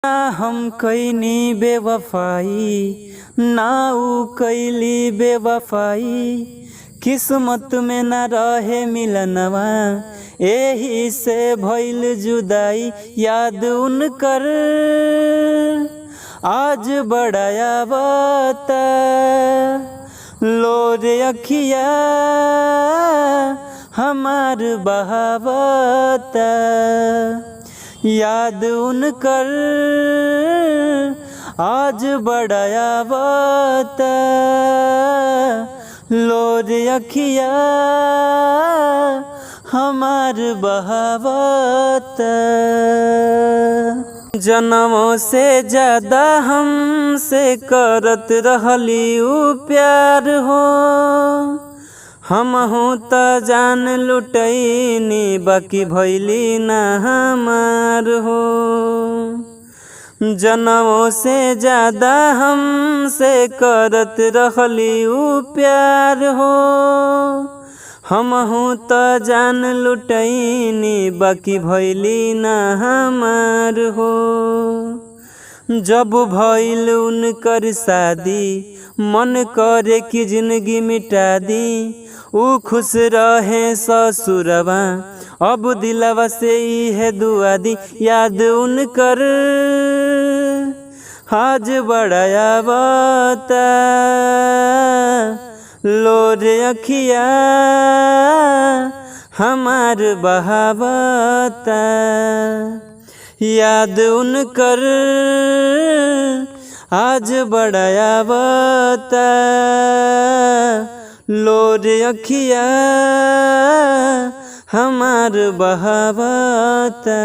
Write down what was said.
ना हम कैनी बेवफाई ना ऊ कैली बेवफाई, किस्मत में ना रहे मिलनवा एही से भइल जुदाई। याद उनकर आज बड़ा आवता, लोर अखिया हमार बहावता। याद उनकर आज बड़ा आवता, लोर अखिया हमार बहावता। जनमों से ज्यादा हमसे करत रहली ऊ प्यार हो, हमहू त जान लुटैनी बाकी भैली ना हमार हो। जनमों से ज्यादा हमसे करत रहली ऊ प्यार हो, हमहू त जान लुटैनी बाकी भैली ना हमार हो। जब भइल उनकर शादी मन करे कि जिंदगी मिटा दी, ऊ खुश रहे ससुरवा अब दिलवा से इहे दुआ दी। याद उनकर आज बड़ा आवता, लोर अखिया हमार बहावता। याद उनकर आज बड़ा आवता, लोर अखिया हमार बहावता।